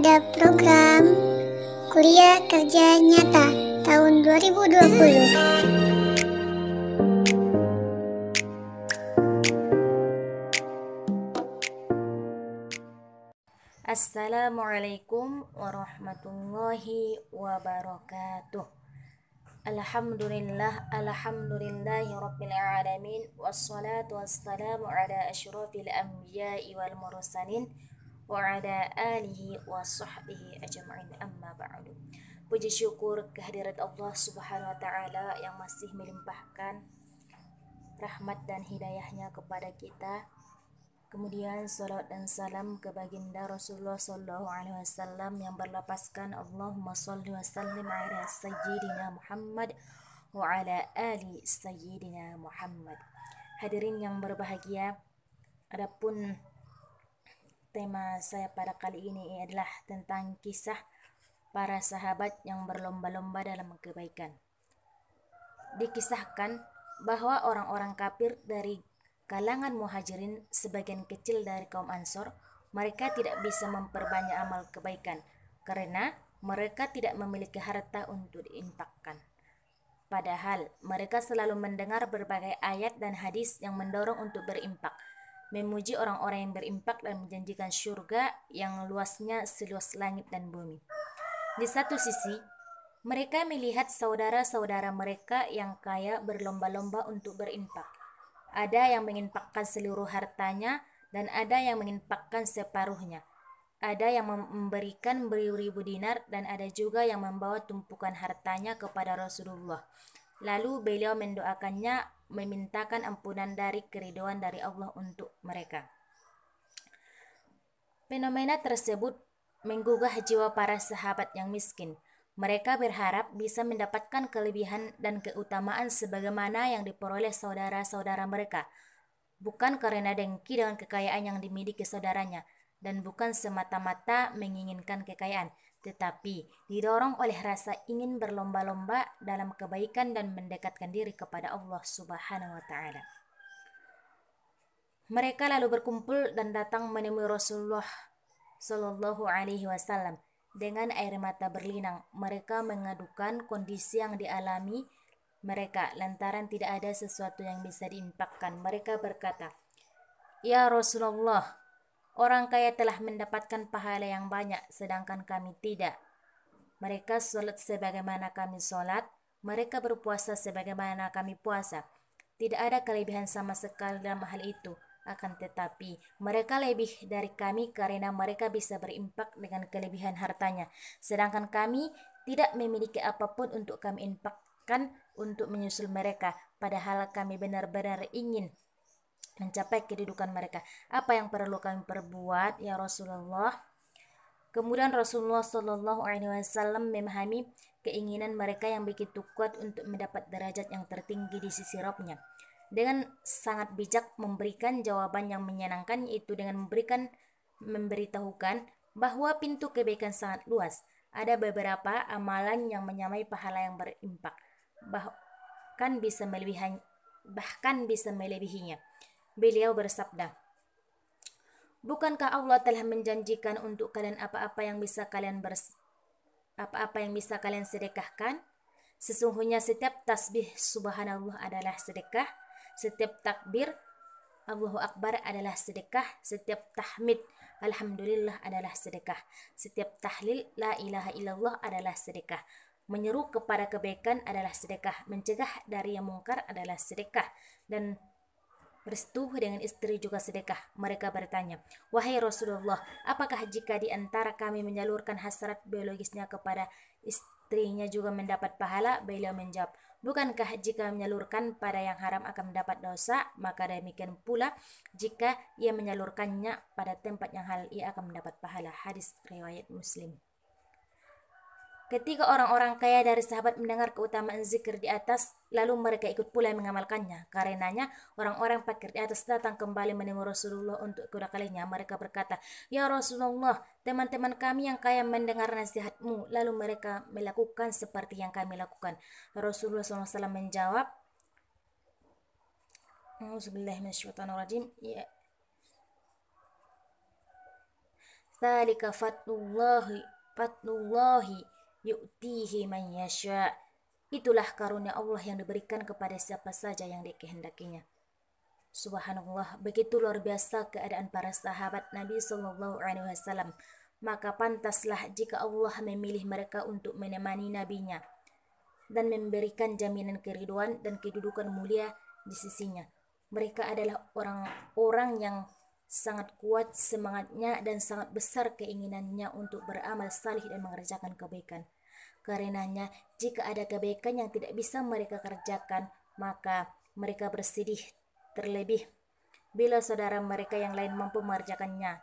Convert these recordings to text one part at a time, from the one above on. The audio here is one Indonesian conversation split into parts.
pada program Kuliah Kerja Nyata tahun 2020. Assalamualaikum warahmatullahi wabarakatuh. Alhamdulillahi rabbil alamin. Wassalatu wassalamu ala asyrafil anbiya'i wal mursalin wa ala alihi wa sahbihi ajma'in, amma ba'du. Puji syukur kehadirat Allah subhanahu wa ta'ala yang masih melimpahkan rahmat dan hidayahnya kepada kita. Kemudian salawat dan salam ke baginda Rasulullah sallallahu alaihi wasallam yang berlapaskan Allahumma shalli wa sallim ala sayyidina Muhammad wa ala ali sayyidina Muhammad. Hadirin yang berbahagia, adapun tema saya pada kali ini adalah tentang kisah para sahabat yang berlomba-lomba dalam kebaikan. Dikisahkan bahwa orang-orang kafir dari kalangan muhajirin, sebagian kecil dari kaum Ansor, mereka tidak bisa memperbanyak amal kebaikan karena mereka tidak memiliki harta untuk diinfakkan. Padahal mereka selalu mendengar berbagai ayat dan hadis yang mendorong untuk berinfak, memuji orang-orang yang berinfak dan menjanjikan surga yang luasnya seluas langit dan bumi. Di satu sisi, mereka melihat saudara-saudara mereka yang kaya berlomba-lomba untuk berinfak. Ada yang menginfakkan seluruh hartanya dan ada yang menginfakkan separuhnya. Ada yang memberikan beribu-ribu dinar dan ada juga yang membawa tumpukan hartanya kepada Rasulullah. Lalu beliau mendoakannya, memintakan ampunan dari keridhaan dari Allah untuk mereka. Fenomena tersebut menggugah jiwa para sahabat yang miskin. Mereka berharap bisa mendapatkan kelebihan dan keutamaan sebagaimana yang diperoleh saudara-saudara mereka, bukan karena dengki dengan kekayaan yang dimiliki saudaranya, dan bukan semata-mata menginginkan kekayaan, tetapi didorong oleh rasa ingin berlomba-lomba dalam kebaikan dan mendekatkan diri kepada Allah Subhanahu wa Ta'ala. Mereka lalu berkumpul dan datang menemui Rasulullah Sallallahu Alaihi Wasallam. Dengan air mata berlinang, mereka mengadukan kondisi yang dialami mereka lantaran tidak ada sesuatu yang bisa diinfakkan. Mereka berkata, "Ya Rasulullah, orang kaya telah mendapatkan pahala yang banyak, sedangkan kami tidak. Mereka sholat sebagaimana kami sholat, mereka berpuasa sebagaimana kami puasa. Tidak ada kelebihan sama sekali dalam hal itu. Akan tetapi, mereka lebih dari kami karena mereka bisa berinfak dengan kelebihan hartanya. Sedangkan kami tidak memiliki apapun untuk kami infakkan untuk menyusul mereka. Padahal kami benar-benar ingin mencapai kedudukan mereka. Apa yang perlu kami perbuat, ya Rasulullah?" Kemudian Rasulullah Shallallahu Alaihi Wasallam memahami keinginan mereka yang begitu kuat untuk mendapat derajat yang tertinggi di sisi Rabb-Nya. Dengan sangat bijak memberikan jawaban yang menyenangkan, yaitu dengan memberitahukan bahwa pintu kebaikan sangat luas. Ada beberapa amalan yang menyamai pahala yang berinfak, bahkan bisa melebihinya. Beliau bersabda, "Bukankah Allah telah menjanjikan untuk kalian apa-apa yang bisa kalian sedekahkan? Sesungguhnya setiap tasbih subhanallah adalah sedekah, setiap takbir Allahu Akbar adalah sedekah, setiap tahmid alhamdulillah adalah sedekah, setiap tahlil la ilaha illallah adalah sedekah. Menyeru kepada kebaikan adalah sedekah, mencegah dari yang mungkar adalah sedekah, dan bersetubuh dengan istri juga sedekah." Mereka bertanya, "Wahai Rasulullah, apakah jika di antara kami menyalurkan hasrat biologisnya kepada istrinya juga mendapat pahala?" Beliau menjawab, "Bukankah jika menyalurkan pada yang haram akan mendapat dosa? Maka demikian pula jika ia menyalurkannya pada tempat yang halal, ia akan mendapat pahala." Hadis riwayat Muslim. Ketika orang-orang kaya dari sahabat mendengar keutamaan zikir di atas, lalu mereka ikut pula mengamalkannya. Karenanya, orang-orang fakir di atas datang kembali menemui Rasulullah untuk kedua kalinya. Mereka berkata, "Ya Rasulullah, teman-teman kami yang kaya mendengar nasihatmu, lalu mereka melakukan seperti yang kami lakukan." Rasulullah SAW menjawab, "Auzubillahi minasyaitonirrajim. Dzalika fadlullahi yu'tihi man yasha. Itulah karunia Allah yang diberikan kepada siapa saja yang dikehendakinya. Subhanallah, begitu luar biasa keadaan para sahabat Nabi Shallallahu Alaihi Wasallam. Maka pantaslah jika Allah memilih mereka untuk menemani nabinya dan memberikan jaminan keriduan dan kedudukan mulia di sisinya. Mereka adalah orang-orang yang sangat kuat semangatnya dan sangat besar keinginannya untuk beramal salih dan mengerjakan kebaikan. Karenanya, jika ada kebaikan yang tidak bisa mereka kerjakan, maka mereka bersedih terlebih bila saudara mereka yang lain mampu mengerjakannya.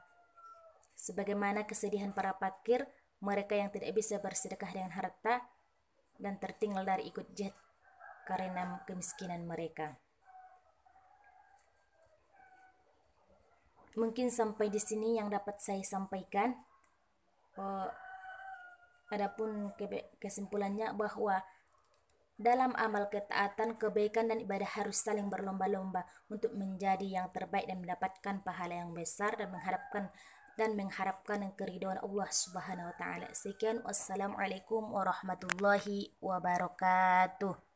Sebagaimana kesedihan para fakir, mereka yang tidak bisa bersedekah dengan harta dan tertinggal dari ikut jihad karena kemiskinan mereka. Mungkin sampai di sini yang dapat saya sampaikan. Adapun kesimpulannya bahwa dalam amal ketaatan, kebaikan dan ibadah harus saling berlomba-lomba untuk menjadi yang terbaik dan mendapatkan pahala yang besar dan mengharapkan keridhaan Allah Subhanahu wa taala. Sekian, wassalamualaikum warahmatullahi wabarakatuh.